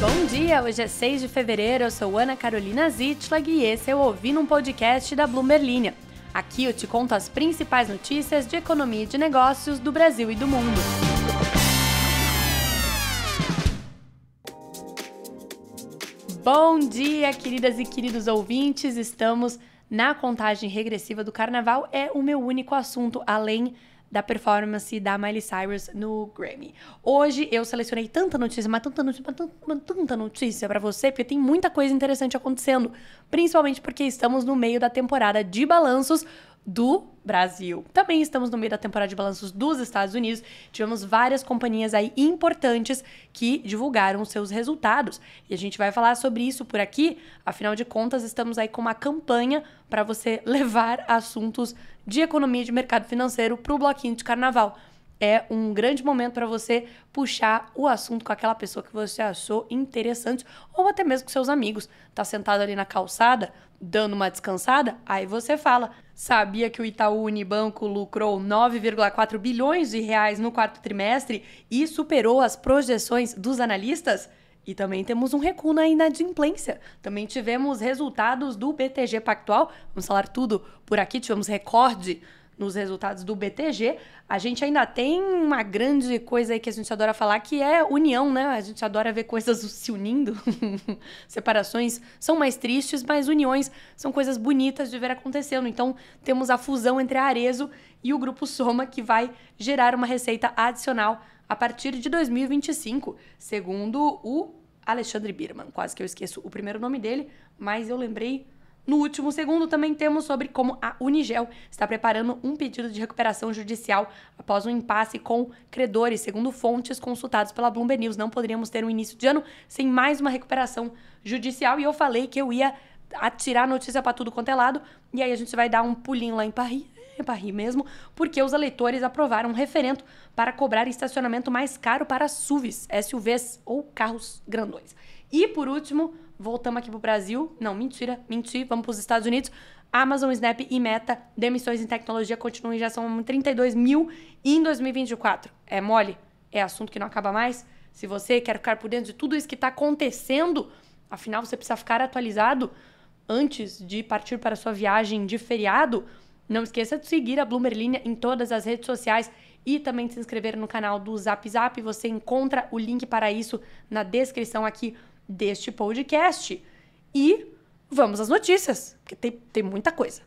Bom dia, hoje é 6 de fevereiro, eu sou Ana Carolina Zitlag e esse é o Ouvindo um Podcast da Bloomberg Linha. Aqui eu te conto as principais notícias de economia e de negócios do Brasil e do mundo. Bom dia, queridas e queridos ouvintes, estamos na contagem regressiva do Carnaval, é o meu único assunto, além da performance da Miley Cyrus no Grammy. Hoje eu selecionei tanta notícia pra você, porque tem muita coisa interessante acontecendo, principalmente porque estamos no meio da temporada de balanços do Brasil. Também estamos no meio da temporada de balanços dos Estados Unidos. Tivemos várias companhias aí importantes que divulgaram seus resultados. E a gente vai falar sobre isso por aqui. Afinal de contas, estamos aí com uma campanha para você levar assuntos de economia e de mercado financeiro para o bloquinho de carnaval. É um grande momento para você puxar o assunto com aquela pessoa que você achou interessante ou até mesmo com seus amigos. Tá sentado ali na calçada, dando uma descansada, aí você fala: sabia que o Itaú Unibanco lucrou 9,4 bilhões de reais no quarto trimestre e superou as projeções dos analistas? E também temos um recuo na inadimplência. Também tivemos resultados do BTG Pactual. Vamos falar tudo por aqui. Tivemos recorde nos resultados do BTG. A gente ainda tem uma grande coisa aí que a gente adora falar, que é união, né? A gente adora ver coisas se unindo. Separações são mais tristes, mas uniões são coisas bonitas de ver acontecendo. Então, temos a fusão entre a Arezzo e o Grupo Soma, que vai gerar uma receita adicional a partir de 2025, segundo o Alexandre Birman. Quase que eu esqueço o primeiro nome dele, mas eu lembrei no último segundo. Também temos sobre como a Unigel está preparando um pedido de recuperação judicial após um impasse com credores. Segundo fontes consultadas pela Bloomberg News, não poderíamos ter um início de ano sem mais uma recuperação judicial. E eu falei que eu ia atirar a notícia para tudo quanto é lado. E aí a gente vai dar um pulinho lá em Paris mesmo, porque os eleitores aprovaram um referendo para cobrar estacionamento mais caro para SUVs, ou carros grandões. E por último, voltamos aqui pro Brasil. Não, menti, vamos pros Estados Unidos. Amazon, Snap e Meta, demissões em tecnologia continuam e já são 32 mil em 2024. É mole? É assunto que não acaba mais? Se você quer ficar por dentro de tudo isso que está acontecendo, afinal você precisa ficar atualizado antes de partir para a sua viagem de feriado, não esqueça de seguir a Bloomberg Linha em todas as redes sociais e também de se inscrever no canal do Zap Zap. Você encontra o link para isso na descrição aqui deste podcast. E vamos às notícias, porque tem muita coisa.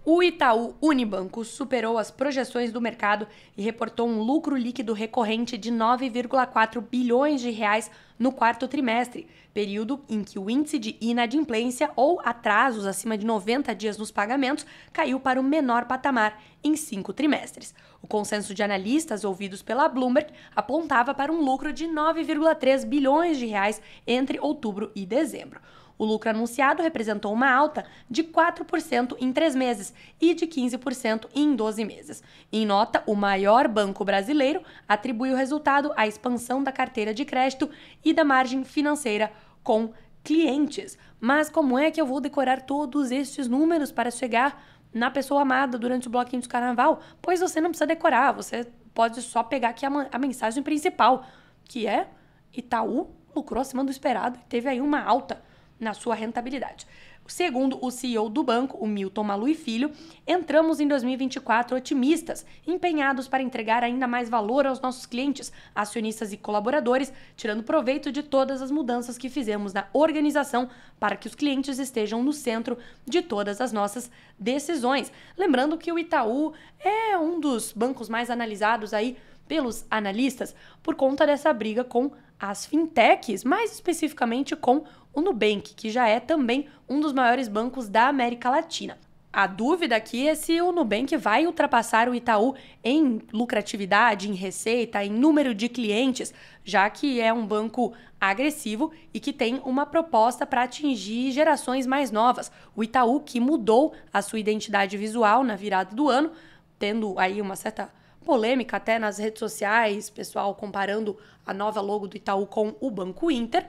O Itaú Unibanco superou as projeções do mercado e reportou um lucro líquido recorrente de 9,4 bilhões de reais no quarto trimestre, período em que o índice de inadimplência ou atrasos acima de 90 dias nos pagamentos caiu para o menor patamar em 5 trimestres. O consenso de analistas ouvidos pela Bloomberg apontava para um lucro de 9,3 bilhões de reais entre outubro e dezembro. O lucro anunciado representou uma alta de 4% em 3 meses e de 15% em 12 meses. Em nota, o maior banco brasileiro atribui o resultado à expansão da carteira de crédito e da margem financeira com clientes. Mas como é que eu vou decorar todos estes números para chegar na pessoa amada durante o bloquinho de carnaval? Pois você não precisa decorar, você pode só pegar aqui a mensagem principal, que é: Itaú lucrou acima do esperado e teve aí uma alta na sua rentabilidade. Segundo o CEO do banco, o Milton Malui Filho, entramos em 2024 otimistas, empenhados para entregar ainda mais valor aos nossos clientes, acionistas e colaboradores, tirando proveito de todas as mudanças que fizemos na organização para que os clientes estejam no centro de todas as nossas decisões. Lembrando que o Itaú é um dos bancos mais analisados aí pelos analistas por conta dessa briga com as fintechs, mais especificamente com o Nubank, que já é também um dos maiores bancos da América Latina. A dúvida aqui é se o Nubank vai ultrapassar o Itaú em lucratividade, em receita, em número de clientes, já que é um banco agressivo e que tem uma proposta para atingir gerações mais novas. O Itaú, que mudou a sua identidade visual na virada do ano, tendo aí uma certa polêmica até nas redes sociais, pessoal comparando a nova logo do Itaú com o Banco Inter,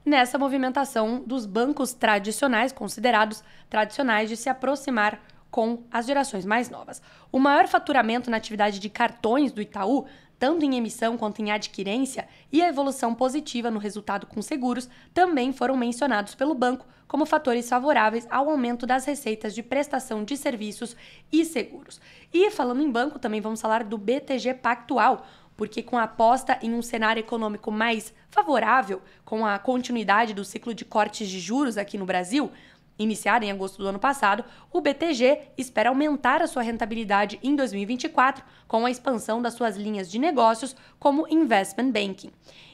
nessa movimentação dos bancos tradicionais, considerados tradicionais, de se aproximar com as gerações mais novas. O maior faturamento na atividade de cartões do Itaú tanto em emissão quanto em adquirência, e a evolução positiva no resultado com seguros também foram mencionados pelo banco como fatores favoráveis ao aumento das receitas de prestação de serviços e seguros. E falando em banco, também vamos falar do BTG Pactual, porque com a aposta em um cenário econômico mais favorável, com a continuidade do ciclo de cortes de juros aqui no Brasil, iniciada em agosto do ano passado, o BTG espera aumentar a sua rentabilidade em 2024 com a expansão das suas linhas de negócios como Investment Banking.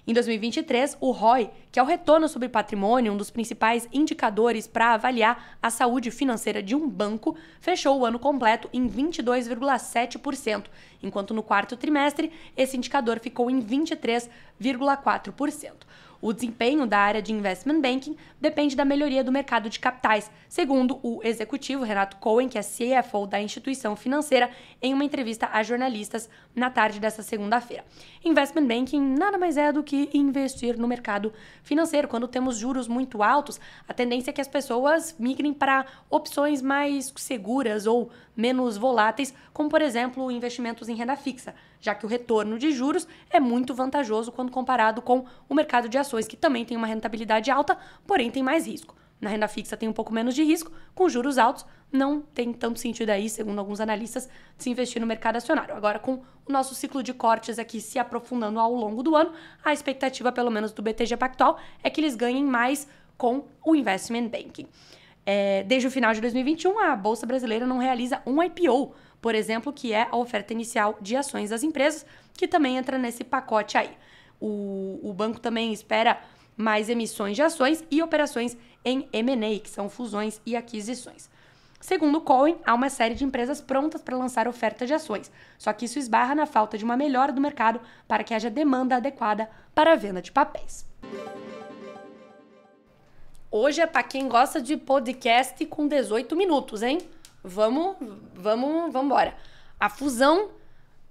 Em 2023, o ROI, que é o retorno sobre patrimônio, um dos principais indicadores para avaliar a saúde financeira de um banco, fechou o ano completo em 22,7%, enquanto no quarto trimestre esse indicador ficou em 23,4%. O desempenho da área de Investment Banking depende da melhoria do mercado de capitais, segundo o executivo Renato Cohen, que é CFO da instituição financeira, em uma entrevista a jornalistas na tarde desta segunda-feira. Investment Banking nada mais é do que investir no mercado financeiro. Quando temos juros muito altos, a tendência é que as pessoas migrem para opções mais seguras ou menos voláteis, como, por exemplo, investimentos em renda fixa, já que o retorno de juros é muito vantajoso quando comparado com o mercado de ações, que também tem uma rentabilidade alta, porém tem mais risco. Na renda fixa tem um pouco menos de risco, com juros altos não tem tanto sentido aí, segundo alguns analistas, se investir no mercado acionário. Agora, com o nosso ciclo de cortes aqui se aprofundando ao longo do ano, a expectativa, pelo menos do BTG Pactual, é que eles ganhem mais com o Investment Banking. Desde o final de 2021, a Bolsa Brasileira não realiza um IPO, por exemplo, que é a oferta inicial de ações das empresas, que também entra nesse pacote aí. O banco também espera mais emissões de ações e operações em M&A, que são fusões e aquisições. Segundo o Cohen, há uma série de empresas prontas para lançar oferta de ações, só que isso esbarra na falta de uma melhora do mercado para que haja demanda adequada para a venda de papéis. Hoje é para quem gosta de podcast com 18 minutos, hein? Vamos embora. A fusão,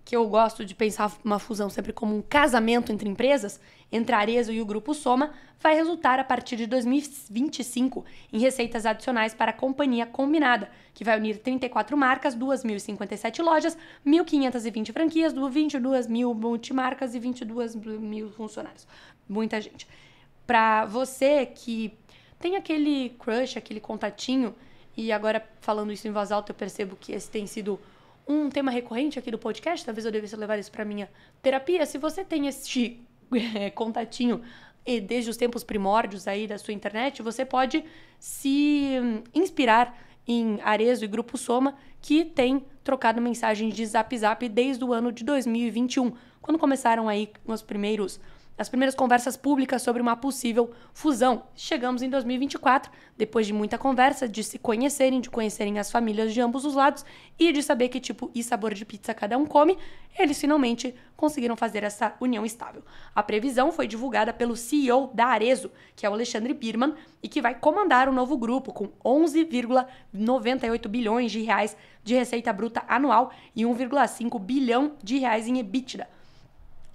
que eu gosto de pensar uma fusão sempre como um casamento entre empresas, entre a Arezzo e o Grupo Soma, vai resultar a partir de 2025 em receitas adicionais para a companhia combinada, que vai unir 34 marcas, 2.057 lojas, 1.520 franquias, 22 mil multimarcas e 22 mil funcionários. Muita gente. Para você que tem aquele crush, aquele contatinho, e agora falando isso em voz alta eu percebo que esse tem sido um tema recorrente aqui do podcast, talvez eu devesse levar isso para minha terapia. Se você tem este contatinho desde os tempos primórdios aí da sua internet, você pode se inspirar em Arezzo e Grupo Soma, que tem trocado mensagens de Zap Zap desde o ano de 2021, quando começaram aí as primeiras conversas públicas sobre uma possível fusão. Chegamos em 2024, depois de muita conversa, de se conhecerem, de conhecerem as famílias de ambos os lados e de saber que tipo e sabor de pizza cada um come, eles finalmente conseguiram fazer essa união estável. A previsão foi divulgada pelo CEO da Arezzo, que é o Alexandre Birman, e que vai comandar o novo grupo com 11,98 bilhões de reais de receita bruta anual e 1,5 bilhão de reais em EBITDA.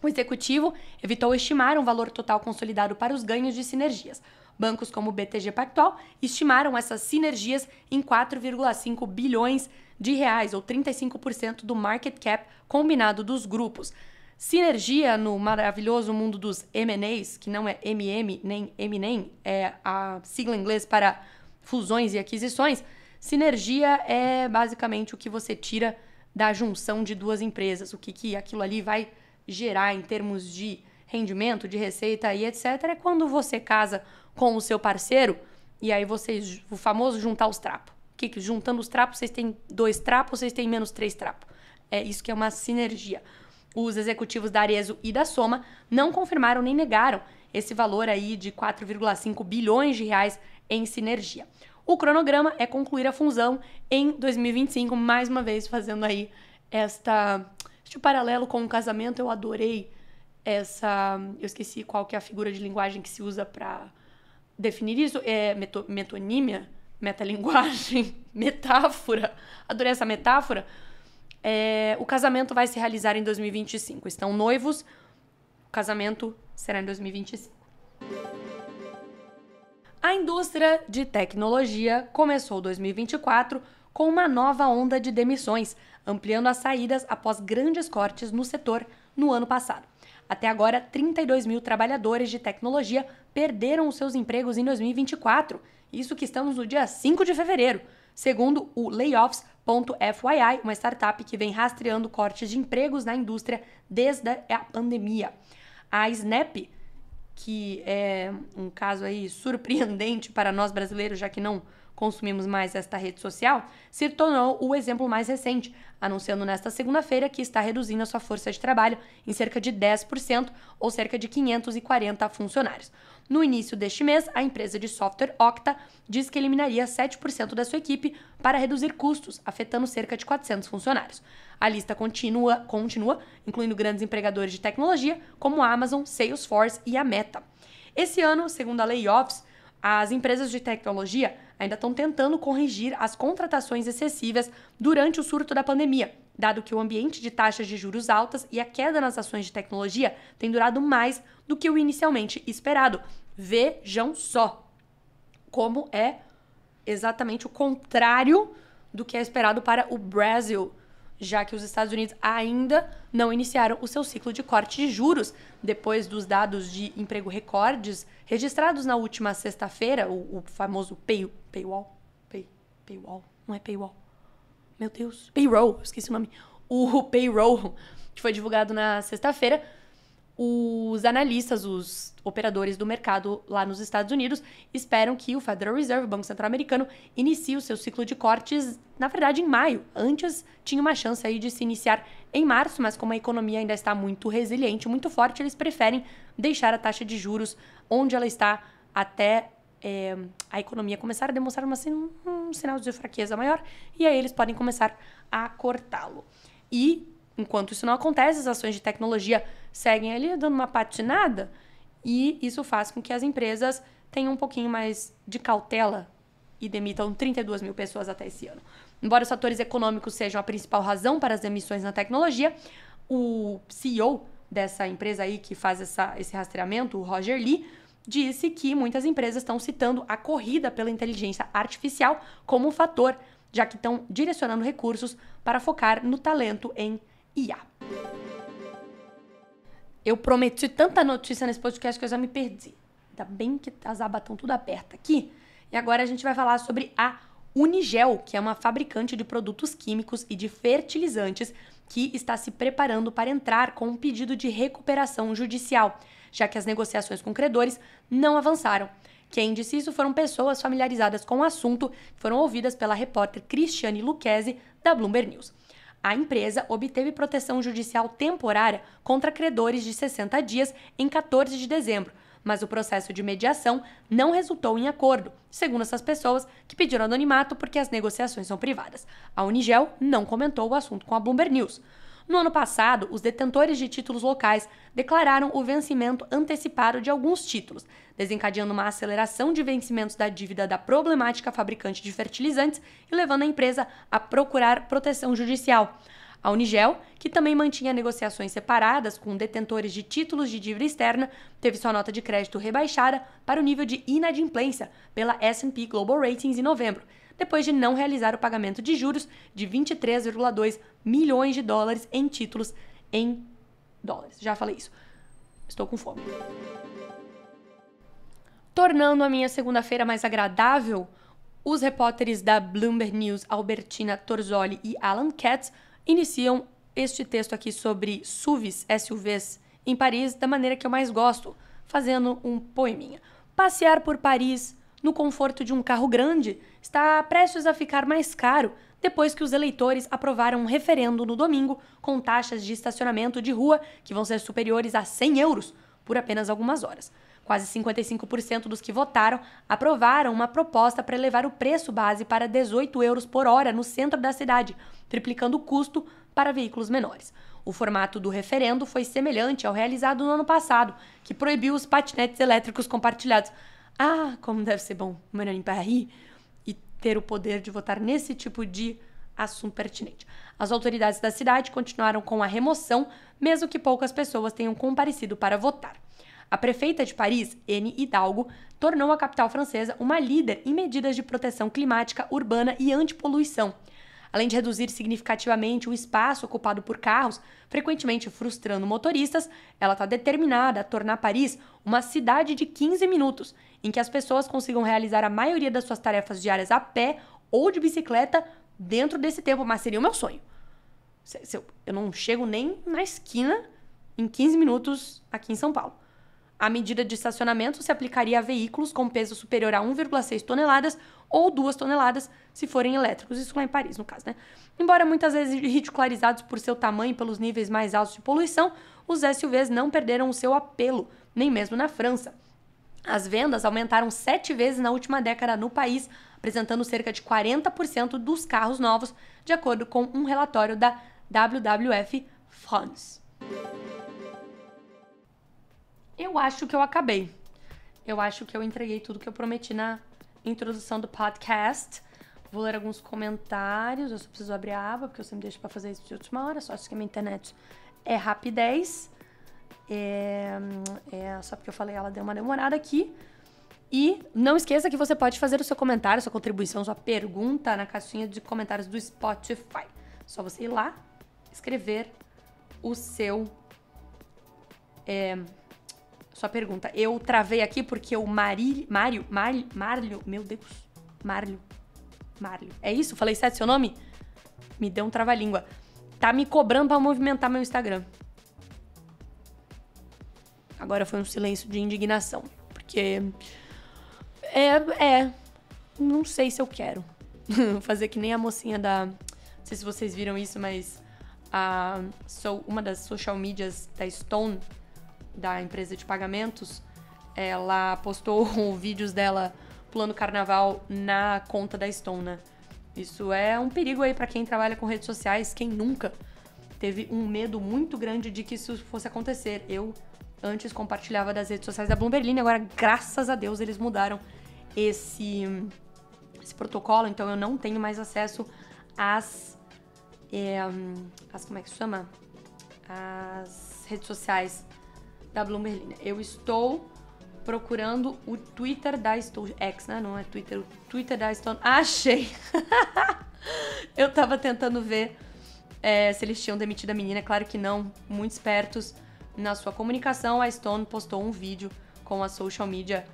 O executivo evitou estimar um valor total consolidado para os ganhos de sinergias. Bancos como o BTG Pactual estimaram essas sinergias em 4,5 bilhões de reais, ou 35% do market cap combinado dos grupos. Sinergia no maravilhoso mundo dos M&As, que não é MM nem M&A, é a sigla em inglês para fusões e aquisições. Sinergia é basicamente o que você tira da junção de duas empresas, o que aquilo ali vai gerar em termos de rendimento, de receita e etc. É quando você casa com o seu parceiro e aí vocês, o famoso juntar os trapos. Que juntando os trapos, vocês têm 2 trapos, vocês têm menos 3 trapos. É isso que é uma sinergia. Os executivos da Arezzo e da Soma não confirmaram nem negaram esse valor aí de 4,5 bilhões de reais em sinergia. O cronograma é concluir a fusão em 2025, mais uma vez fazendo aí este paralelo com o casamento. Eu adorei eu esqueci qual que é a figura de linguagem que se usa para definir isso. É metonímia, metalinguagem, metáfora. Adorei essa metáfora. O casamento vai se realizar em 2025. Estão noivos, o casamento será em 2025. A indústria de tecnologia começou 2024 com uma nova onda de demissões, ampliando as saídas após grandes cortes no setor no ano passado. Até agora, 32 mil trabalhadores de tecnologia perderam os seus empregos em 2024. Isso que estamos no dia 5 de fevereiro, segundo o Layoffs.fyi, uma startup que vem rastreando cortes de empregos na indústria desde a pandemia. A Snap, que é um caso aí surpreendente para nós brasileiros, já que não consumimos mais esta rede social, se tornou o exemplo mais recente, anunciando nesta segunda-feira que está reduzindo a sua força de trabalho em cerca de 10%, ou cerca de 540 funcionários. No início deste mês, a empresa de software Okta diz que eliminaria 7% da sua equipe para reduzir custos, afetando cerca de 400 funcionários. A lista continua, incluindo grandes empregadores de tecnologia, como a Amazon, Salesforce e a Meta. Esse ano, segundo a Layoffs, as empresas de tecnologia ainda estão tentando corrigir as contratações excessivas durante o surto da pandemia, dado que o ambiente de taxas de juros altas e a queda nas ações de tecnologia tem durado mais do que o inicialmente esperado. Vejam só como é exatamente o contrário do que é esperado para o Brasil, já que os Estados Unidos ainda não iniciaram o seu ciclo de corte de juros, depois dos dados de emprego recordes registrados na última sexta-feira, o famoso paywall, não é paywall, meu Deus, payroll, esqueci o nome, o payroll, que foi divulgado na sexta-feira. Os analistas, os operadores do mercado lá nos Estados Unidos, esperam que o Federal Reserve, o Banco Central Americano, inicie o seu ciclo de cortes, na verdade, em maio. Antes tinha uma chance aí de se iniciar em março, mas como a economia ainda está muito resiliente, muito forte, eles preferem deixar a taxa de juros onde ela está até a economia começar a demonstrar um sinal de fraqueza maior, e aí eles podem começar a cortá-lo. E enquanto isso não acontece, as ações de tecnologia seguem ali dando uma patinada, e isso faz com que as empresas tenham um pouquinho mais de cautela e demitam 32 mil pessoas até esse ano. Embora os fatores econômicos sejam a principal razão para as demissões na tecnologia, o CEO dessa empresa aí que faz esse rastreamento, o Roger Lee, disse que muitas empresas estão citando a corrida pela inteligência artificial como um fator, já que estão direcionando recursos para focar no talento em IA. Eu prometi tanta notícia nesse podcast que eu já me perdi. Ainda bem que as abas estão tudo abertas aqui. E agora a gente vai falar sobre a Unigel, que é uma fabricante de produtos químicos e de fertilizantes que está se preparando para entrar com um pedido de recuperação judicial, já que as negociações com credores não avançaram. Quem disse isso foram pessoas familiarizadas com o assunto, que foram ouvidas pela repórter Cristiane Lucchesi, da Bloomberg News. A empresa obteve proteção judicial temporária contra credores de 60 dias em 14 de dezembro, mas o processo de mediação não resultou em acordo, segundo essas pessoas que pediram anonimato porque as negociações são privadas. A Unigel não comentou o assunto com a Bloomberg News. No ano passado, os detentores de títulos locais declararam o vencimento antecipado de alguns títulos, desencadeando uma aceleração de vencimentos da dívida da problemática fabricante de fertilizantes e levando a empresa a procurar proteção judicial. A Unigel, que também mantinha negociações separadas com detentores de títulos de dívida externa, teve sua nota de crédito rebaixada para o nível de inadimplência pela S&P Global Ratings em novembro, depois de não realizar o pagamento de juros de 23,2 milhões de dólares em títulos em dólares. Já falei isso. Estou com fome. Tornando a minha segunda-feira mais agradável, os repórteres da Bloomberg News, Albertina Torzoli e Alan Katz, iniciam este texto aqui sobre SUVs em Paris da maneira que eu mais gosto, fazendo um poeminha. Passear por Paris no conforto de um carro grande está prestes a ficar mais caro depois que os eleitores aprovaram um referendo no domingo com taxas de estacionamento de rua que vão ser superiores a 100 euros por apenas algumas horas. Quase 55% dos que votaram aprovaram uma proposta para elevar o preço base para 18 euros por hora no centro da cidade, triplicando o custo para veículos menores. O formato do referendo foi semelhante ao realizado no ano passado, que proibiu os patinetes elétricos compartilhados. Ah, como deve ser bom morar em Paris e ter o poder de votar nesse tipo de assunto pertinente. As autoridades da cidade continuaram com a remoção, mesmo que poucas pessoas tenham comparecido para votar. A prefeita de Paris, Anne Hidalgo, tornou a capital francesa uma líder em medidas de proteção climática, urbana e antipoluição. Além de reduzir significativamente o espaço ocupado por carros, frequentemente frustrando motoristas, ela está determinada a tornar Paris uma cidade de 15 minutos, em que as pessoas consigam realizar a maioria das suas tarefas diárias a pé ou de bicicleta dentro desse tempo, mas seria o meu sonho. Eu não chego nem na esquina em 15 minutos aqui em São Paulo. A medida de estacionamento se aplicaria a veículos com peso superior a 1,6 toneladas ou 2 toneladas, se forem elétricos. Isso lá em Paris, no caso, né? Embora muitas vezes ridicularizados por seu tamanho e pelos níveis mais altos de poluição, os SUVs não perderam o seu apelo, nem mesmo na França. As vendas aumentaram 7 vezes na última década no país, apresentando cerca de 40% dos carros novos, de acordo com um relatório da WWF France. Eu acho que eu acabei. Eu acho que eu entreguei tudo que eu prometi na introdução do podcast. Vou ler alguns comentários. Eu só preciso abrir a aba, porque eu sempre deixo pra fazer isso de última hora. Só acho que a minha internet é rapidez. Só porque eu falei, ela deu uma demorada aqui. E não esqueça que você pode fazer o seu comentário, sua contribuição, sua pergunta na caixinha de comentários do Spotify. Só você ir lá, escrever o seu... sua pergunta. Eu travei aqui porque o Mário, meu Deus, Marlio. É isso? Falei certo seu nome? Me deu um trava-língua. Tá me cobrando pra movimentar meu Instagram. Agora foi um silêncio de indignação. Porque... não sei se eu quero. Fazer que nem a mocinha da... Não sei se vocês viram isso, mas... uma das social medias da Stone... da empresa de pagamentos, ela postou vídeos dela pulando carnaval na conta da Stone, né? Isso é um perigo aí pra quem trabalha com redes sociais. Quem nunca teve um medo muito grande de que isso fosse acontecer? Eu antes compartilhava das redes sociais da Bloomberg, agora, graças a Deus, eles mudaram esse protocolo, então eu não tenho mais acesso às como é que se chama? As redes sociais da Bloomberg. Eu estou procurando o Twitter da Stone. X, né? Não é Twitter. O Twitter da Stone. Achei! Eu tava tentando ver se eles tinham demitido a menina. Claro que não. Muito espertos na sua comunicação. A Stone postou um vídeo com a social media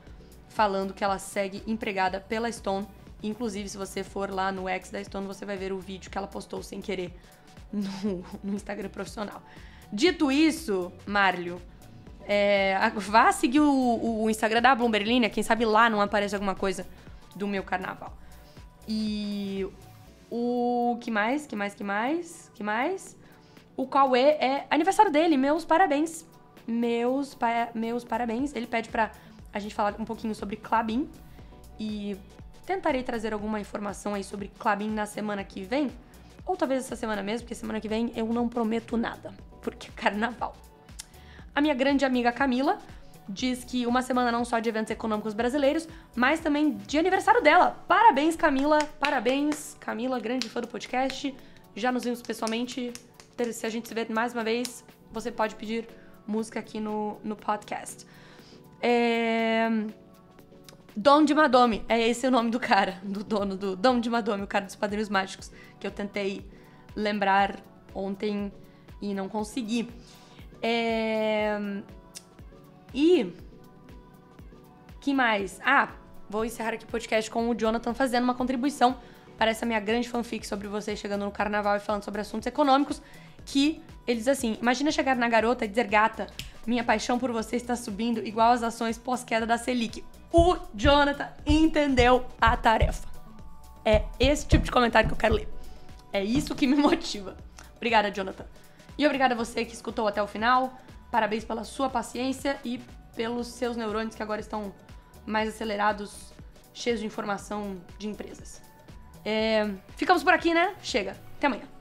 falando que ela segue empregada pela Stone. Inclusive, se você for lá no X da Stone, você vai ver o vídeo que ela postou sem querer no Instagram profissional. Dito isso, Marlio, vá seguir o Instagram da Bloomberg, quem sabe lá não aparece alguma coisa do meu carnaval. E o que mais? O Cauê é aniversário dele, meus parabéns. Meus parabéns. Ele pede pra a gente falar um pouquinho sobre Klabin e tentarei trazer alguma informação aí sobre Klabin na semana que vem, ou talvez essa semana mesmo, porque semana que vem eu não prometo nada, porque é carnaval. A minha grande amiga Camila diz que uma semana não só de eventos econômicos brasileiros, mas também de aniversário dela. Parabéns, Camila. Parabéns, Camila, grande fã do podcast. Já nos vimos pessoalmente. Se a gente se ver mais uma vez, você pode pedir música aqui no podcast. Dom de Madome. É esse o nome do cara, do dono do Dom de Madome, o cara dos Padrinhos Mágicos, que eu tentei lembrar ontem e não consegui. E que mais? Vou encerrar aqui o podcast com o Jonathan fazendo uma contribuição para essa minha grande fanfic sobre vocês chegando no carnaval e falando sobre assuntos econômicos, que ele diz assim: imagina chegar na garota e dizer, gata, minha paixão por você está subindo igual as ações pós-queda da Selic. O Jonathan entendeu a tarefa. É esse tipo de comentário que eu quero ler. É isso que me motiva. Obrigada, Jonathan. E obrigada a você que escutou até o final. Parabéns pela sua paciência e pelos seus neurônios que agora estão mais acelerados, cheios de informação de empresas. Ficamos por aqui, né? Chega. Até amanhã.